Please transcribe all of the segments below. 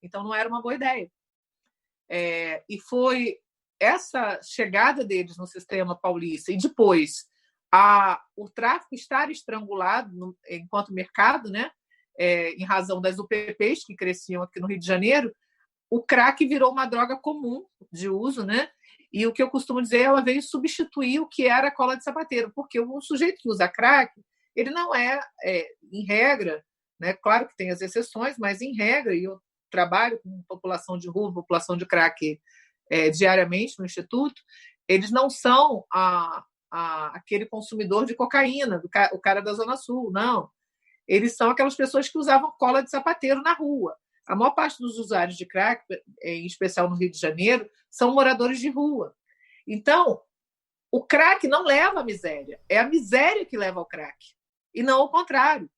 Então, não era uma boa ideia. E foi essa chegada deles no sistema paulista e depois o tráfico estar estrangulado enquanto mercado, né? Em razão das UPPs que cresciam aqui no Rio de Janeiro, o crack virou uma droga comum de uso, né? E o que eu costumo dizer, ela veio substituir o que era a cola de sapateiro, porque o sujeito que usa crack, ele não em regra, né? Claro que tem as exceções, mas em regra, e eu trabalho com população de rua, população de crack diariamente no Instituto, eles não são aquele consumidor de cocaína, o cara da Zona Sul, não. Eles são aquelas pessoas que usavam cola de sapateiro na rua. A maior parte dos usuários de crack, em especial no Rio de Janeiro, são moradores de rua. Então, o crack não leva à miséria, é a miséria que leva ao crack, e não o contrário.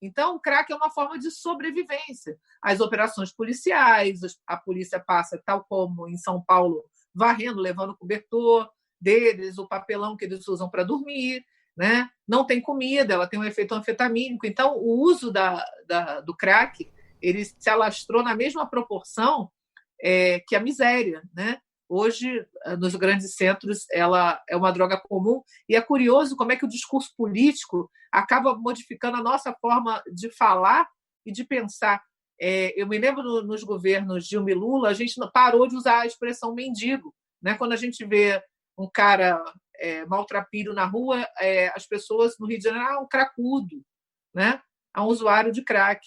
Então, o crack é uma forma de sobrevivência. As operações policiais, a polícia passa, tal como em São Paulo, varrendo, levando o cobertor deles, o papelão que eles usam para dormir, né? Não tem comida, ela tem um efeito anfetamínico. Então, o uso do crack ele se alastrou na mesma proporção que a miséria, né? Hoje, nos grandes centros, ela é uma droga comum e é curioso como é que o discurso político acaba modificando a nossa forma de falar e de pensar. Eu me lembro nos governos Dilma e Lula, a gente parou de usar a expressão mendigo, né? Quando a gente vê um cara maltrapilho na rua, as pessoas no Rio de Janeiro, um cracudo, né? Um usuário de crack.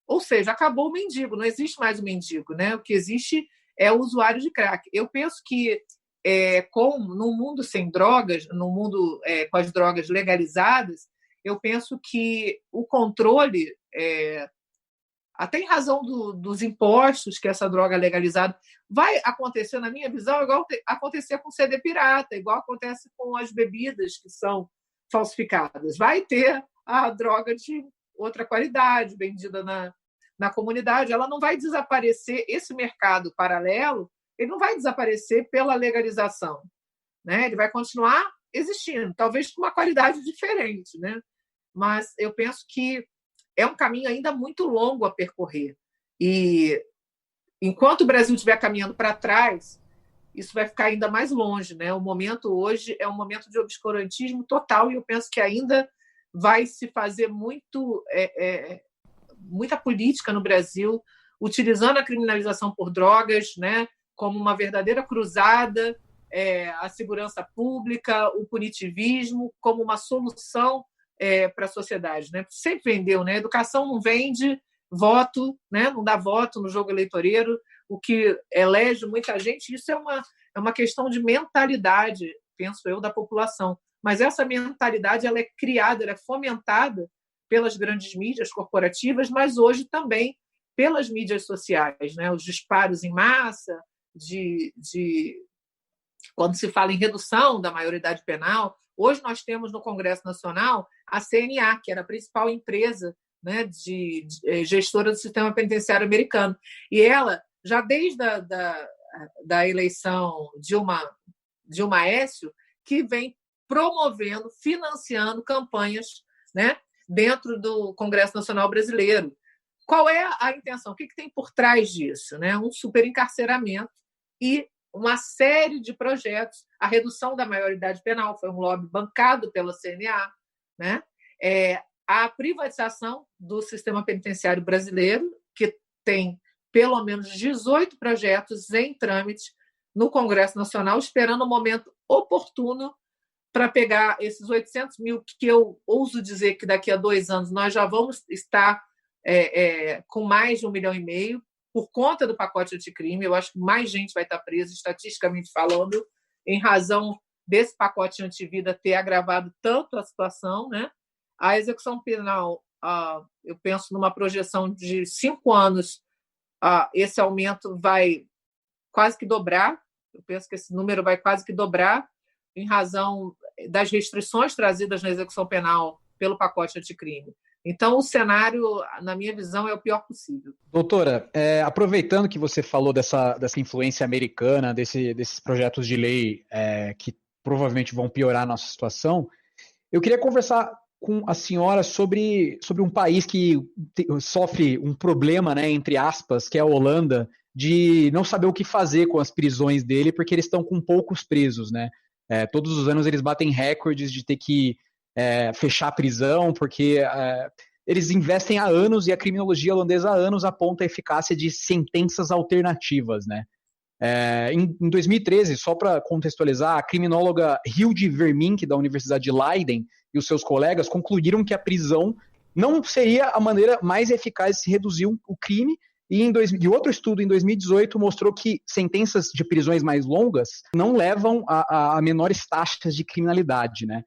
Ou seja, acabou o mendigo, não existe mais o mendigo, né? O que existe é o usuário de crack. Eu penso que, no mundo sem drogas, no mundo com as drogas legalizadas, eu penso que o controle, até em razão dos impostos que essa droga legalizada, vai acontecer, na minha visão, igual acontecer com CD pirata, igual acontece com as bebidas que são falsificadas. Vai ter a droga de outra qualidade, vendida na comunidade, ela não vai desaparecer, esse mercado paralelo, ele não vai desaparecer pela legalização, né? Ele vai continuar existindo, talvez com uma qualidade diferente, né? Mas eu penso que é um caminho ainda muito longo a percorrer. E enquanto o Brasil estiver caminhando para trás, isso vai ficar ainda mais longe, né? O momento hoje é um momento de obscurantismo total e eu penso que ainda vai se fazer muita política no Brasil, utilizando a criminalização por drogas, né, como uma verdadeira cruzada, a segurança pública, o punitivismo, como uma solução para a sociedade. Né? Sempre vendeu, né? Educação não vende voto, né? Não dá voto no jogo eleitoreiro, o que elege muita gente. Isso é uma questão de mentalidade, penso eu, da população. Mas essa mentalidade ela é criada, ela é fomentada pelas grandes mídias corporativas, mas hoje também pelas mídias sociais, né? Os disparos em massa, quando se fala em redução da maioridade penal. Hoje nós temos no Congresso Nacional a CNA, que era a principal empresa, né, de gestora do sistema penitenciário americano. E ela, já desde da eleição Dilma Aécio, que vem promovendo, financiando campanhas, né, dentro do Congresso Nacional Brasileiro. Qual é a intenção? O que tem por trás disso? Né? Um superencarceramento e uma série de projetos. A redução da maioridade penal foi um lobby bancado pela CNA. Né? A privatização do sistema penitenciário brasileiro, que tem pelo menos 18 projetos em trâmite no Congresso Nacional, esperando o momento oportuno para pegar esses 800 mil, que eu ouso dizer que daqui a 2 anos nós já vamos estar com mais de 1,5 milhão, por conta do pacote anticrime. Eu acho que mais gente vai estar presa, estatisticamente falando, em razão desse pacote antivida ter agravado tanto a situação. Né? A execução penal, eu penso numa projeção de 5 anos, esse aumento vai quase que dobrar. Eu penso que esse número vai quase que dobrar, em razão das restrições trazidas na execução penal pelo pacote anticrime. Então, o cenário, na minha visão, é o pior possível. Doutora, aproveitando que você falou dessa influência americana, desses projetos de lei que provavelmente vão piorar a nossa situação, eu queria conversar com a senhora sobre um país que sofre um problema, né, entre aspas, que é a Holanda, de não saber o que fazer com as prisões dele, porque eles estão com poucos presos, né? Todos os anos eles batem recordes de ter que fechar a prisão, porque eles investem há anos e a criminologia holandesa há anos aponta a eficácia de sentenças alternativas, né? Em 2013, só para contextualizar, a criminóloga Hilde Vermink, da Universidade de Leiden, e os seus colegas concluíram que a prisão não seria a maneira mais eficaz de se reduzir o crime, e outro estudo, em 2018, mostrou que sentenças de prisões mais longas não levam a menores taxas de criminalidade, né?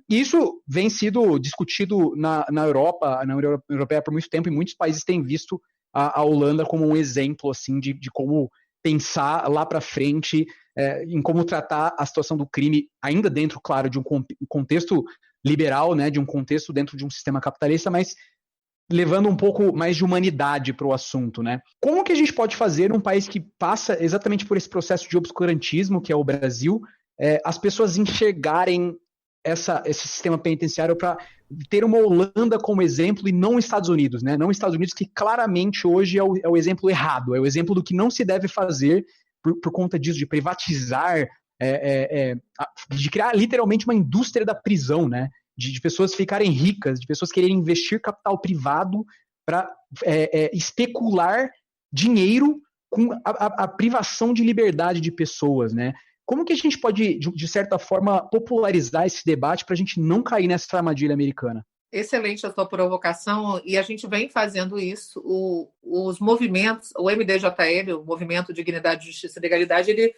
Isso vem sido discutido na Europa, na União Europeia por muito tempo, e muitos países têm visto a Holanda como um exemplo assim, de como pensar lá para frente em como tratar a situação do crime, ainda dentro, claro, de um contexto liberal, né, de um contexto dentro de um sistema capitalista, mas levando um pouco mais de humanidade para o assunto, né? Como que a gente pode fazer num país que passa exatamente por esse processo de obscurantismo, que é o Brasil, as pessoas enxergarem esse sistema penitenciário para ter uma Holanda como exemplo e não os Estados Unidos, né? Não os Estados Unidos, que claramente hoje é o exemplo errado, é o exemplo do que não se deve fazer por conta disso, de privatizar, de criar literalmente uma indústria da prisão, né? De pessoas ficarem ricas, de pessoas quererem investir capital privado para especular dinheiro com a privação de liberdade de pessoas, né? Como que a gente pode, de certa forma, popularizar esse debate para a gente não cair nessa armadilha americana? Excelente a sua provocação, e a gente vem fazendo isso. Os movimentos, o MDJL, o Movimento Dignidade, Justiça e Legalidade, ele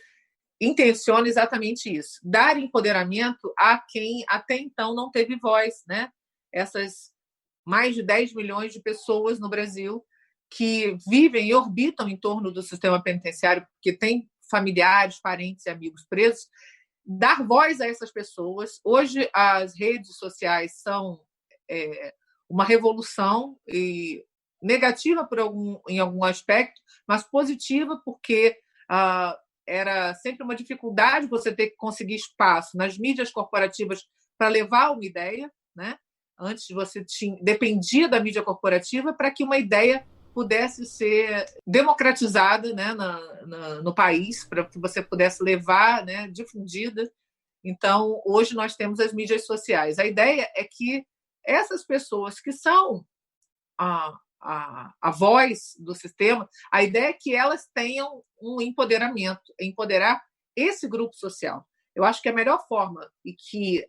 intenciona exatamente isso, dar empoderamento a quem até então não teve voz, né? Essas mais de 10 milhões de pessoas no Brasil que vivem e orbitam em torno do sistema penitenciário, porque tem familiares, parentes e amigos presos, dar voz a essas pessoas. Hoje, as redes sociais são uma revolução, e negativa em algum aspecto, mas positiva porque era sempre uma dificuldade você ter que conseguir espaço nas mídias corporativas para levar uma ideia, né? Antes você dependia da mídia corporativa para que uma ideia pudesse ser democratizada, né, no país, para que você pudesse levar, né, difundida. Então, hoje nós temos as mídias sociais. A ideia é que essas pessoas que são a voz do sistema, a ideia é que elas tenham um empoderamento, empoderar esse grupo social. Eu acho que a melhor forma e que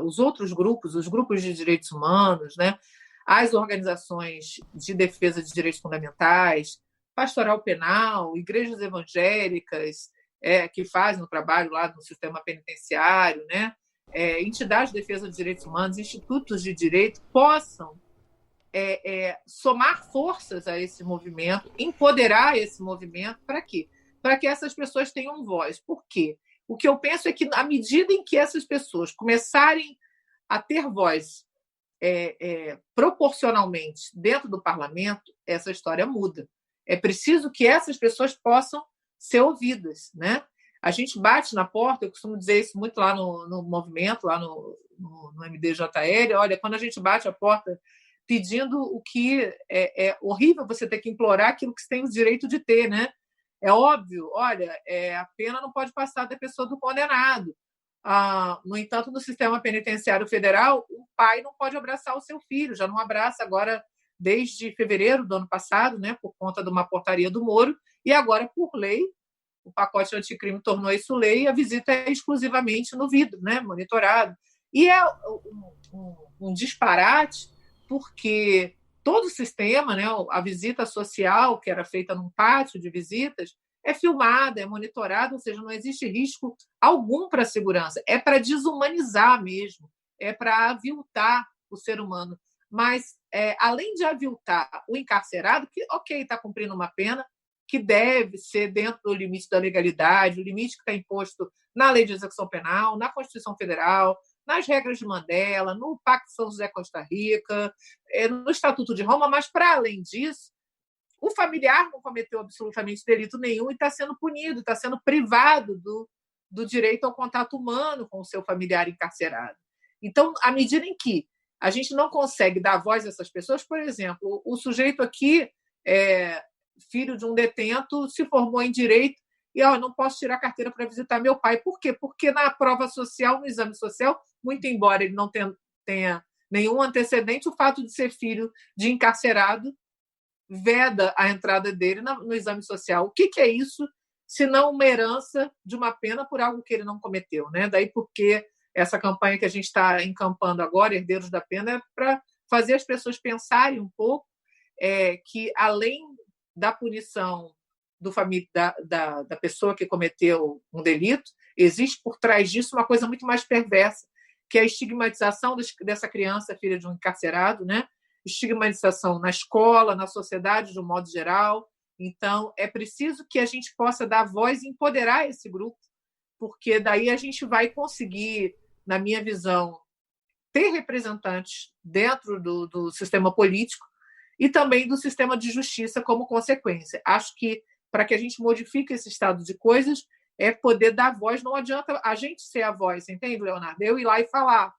os outros grupos, os grupos de direitos humanos, né, as organizações de defesa de direitos fundamentais, pastoral penal, igrejas evangélicas que fazem o trabalho lá no sistema penitenciário, né, entidades de defesa de direitos humanos, institutos de direito, possam somar forças a esse movimento, empoderar esse movimento, para quê? Para que essas pessoas tenham voz. Por quê? O que eu penso é que, à medida em que essas pessoas começarem a ter voz proporcionalmente dentro do parlamento, essa história muda. É preciso que essas pessoas possam ser ouvidas, né? A gente bate na porta, eu costumo dizer isso muito lá no movimento, lá no MDJL, olha, quando a gente bate a porta pedindo o que é horrível você ter que implorar aquilo que você tem o direito de ter, né? É óbvio, olha, a pena não pode passar da pessoa do condenado. No entanto, no sistema penitenciário federal, o pai não pode abraçar o seu filho, já não abraça agora desde fevereiro do ano passado, né, por conta de uma portaria do Moro, e agora, por lei, o pacote anticrime tornou isso lei e a visita é exclusivamente no vidro, né, monitorado. E é um disparate, porque todo o sistema, né, a visita social, que era feita num pátio de visitas, é filmada, é monitorada, ou seja, não existe risco algum para a segurança. É para desumanizar mesmo, é para aviltar o ser humano. Mas, além de aviltar o encarcerado, que, ok, está cumprindo uma pena, que deve ser dentro do limite da legalidade, o limite que está imposto na Lei de Execução Penal, na Constituição Federal, nas regras de Mandela, no Pacto São José Costa Rica, no Estatuto de Roma, mas, para além disso, o familiar não cometeu absolutamente delito nenhum e está sendo punido, está sendo privado do direito ao contato humano com o seu familiar encarcerado. Então, à medida em que a gente não consegue dar voz a essas pessoas, por exemplo, o sujeito aqui, filho de um detento, se formou em direito e não posso tirar a carteira para visitar meu pai. Por quê? Porque na prova social, no exame social, muito embora ele não tenha nenhum antecedente, o fato de ser filho de encarcerado veda a entrada dele no exame social. O que é isso, se não uma herança de uma pena por algo que ele não cometeu, né? Daí porque essa campanha que a gente está encampando agora, Herdeiros da Pena, é para fazer as pessoas pensarem um pouco que, além da punição da pessoa que cometeu um delito, existe por trás disso uma coisa muito mais perversa, que é a estigmatização dessa criança, filha de um encarcerado, né? Estigmatização na escola, na sociedade de um modo geral. Então, é preciso que a gente possa dar voz e empoderar esse grupo, porque daí a gente vai conseguir, na minha visão, ter representantes dentro do sistema político e também do sistema de justiça como consequência. Acho que, para que a gente modifique esse estado de coisas, é poder dar voz. Não adianta a gente ser a voz, entende, Leonardo? Eu ir lá e falar,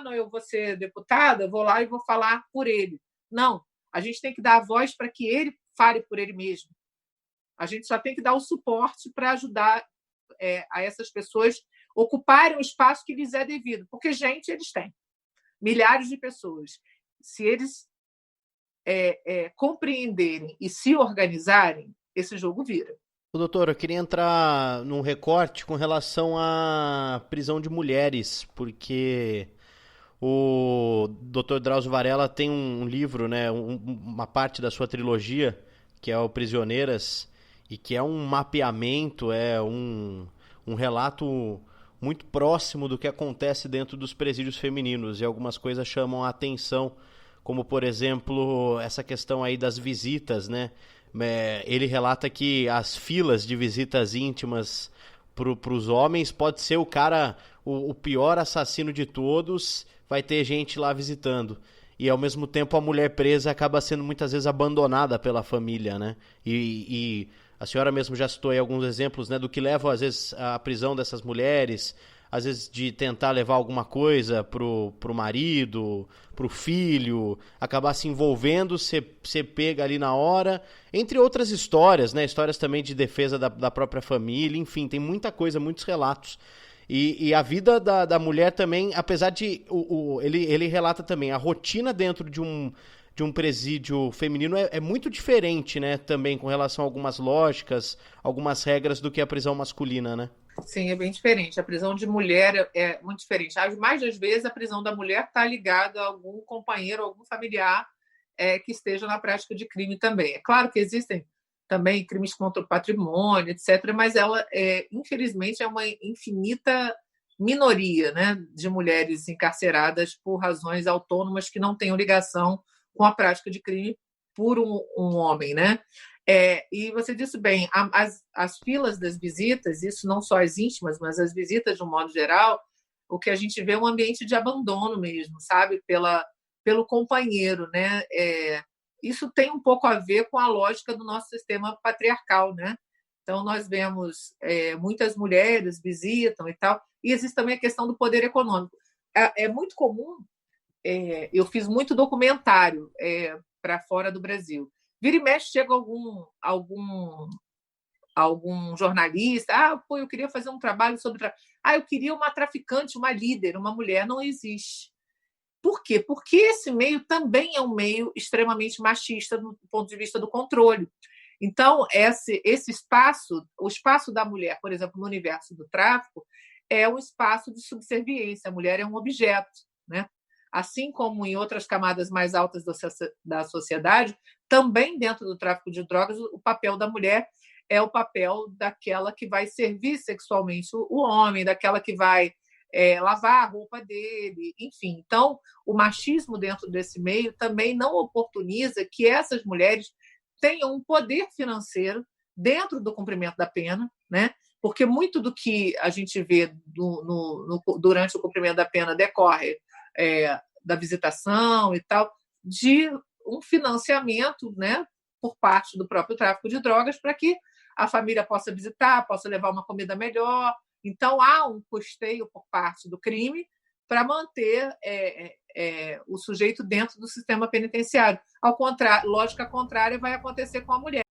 não, eu vou ser deputada, vou lá e vou falar por ele. Não, a gente tem que dar a voz para que ele fale por ele mesmo. A gente só tem que dar o suporte para ajudar a essas pessoas ocuparem o espaço que lhes é devido, porque gente eles têm, milhares de pessoas. Se eles compreenderem e se organizarem, esse jogo vira. Doutor, eu queria entrar num recorte com relação à prisão de mulheres, porque o Dr. Drauzio Varela tem um livro, né, uma parte da sua trilogia, que é o Prisioneiras, e que é um mapeamento, um relato muito próximo do que acontece dentro dos presídios femininos, e algumas coisas chamam a atenção, como, por exemplo, essa questão aí das visitas, né? Ele relata que as filas de visitas íntimas para os homens pode ser o cara, o pior assassino de todos, vai ter gente lá visitando. E, ao mesmo tempo, a mulher presa acaba sendo muitas vezes abandonada pela família, né? E a senhora mesmo já citou aí alguns exemplos, né, do que leva, às vezes, à prisão dessas mulheres, às vezes de tentar levar alguma coisa pro marido, pro filho, acabar se envolvendo, ser pega ali na hora, entre outras histórias, né? Histórias também de defesa da própria família, enfim, tem muita coisa, muitos relatos. E a vida da mulher também, apesar de... Ele relata também a rotina dentro de um presídio feminino é muito diferente, né? Também com relação a algumas lógicas, algumas regras do que a prisão masculina, né? Sim, é bem diferente. A prisão de mulher é muito diferente. Mais das vezes, a prisão da mulher está ligada a algum companheiro, algum familiar que esteja na prática de crime também. É claro que existem também crimes contra o patrimônio, etc., mas ela, infelizmente, é uma infinita minoria, né, de mulheres encarceradas por razões autônomas que não tenham ligação com a prática de crime por um homem, né? E você disse bem, as filas das visitas, isso não só as íntimas, mas as visitas de um modo geral, o que a gente vê é um ambiente de abandono mesmo, sabe? Pelo companheiro, né? Isso tem um pouco a ver com a lógica do nosso sistema patriarcal, né? Então, nós vemos muitas mulheres visitam e tal, e existe também a questão do poder econômico. É muito comum, eu fiz muito documentário para fora do Brasil. Vira e mexe, chega algum jornalista, eu queria fazer um trabalho sobre... eu queria uma traficante, uma líder, uma mulher. Não existe. Por quê? Porque esse meio também é um meio extremamente machista do ponto de vista do controle. Então, esse espaço, o espaço da mulher, por exemplo, no universo do tráfico, é um espaço de subserviência. A mulher é um objeto, né? Assim como em outras camadas mais altas da sociedade, também dentro do tráfico de drogas, o papel da mulher é o papel daquela que vai servir sexualmente o homem, daquela que vai lavar a roupa dele, enfim. Então, o machismo dentro desse meio também não oportuniza que essas mulheres tenham um poder financeiro dentro do cumprimento da pena, né? Porque muito do que a gente vê durante o cumprimento da pena decorre da visitação e tal, de um financiamento, né, por parte do próprio tráfico de drogas para que a família possa visitar, possa levar uma comida melhor. Então, há um custeio por parte do crime para manter o sujeito dentro do sistema penitenciário. Ao contrário, lógica contrária vai acontecer com a mulher.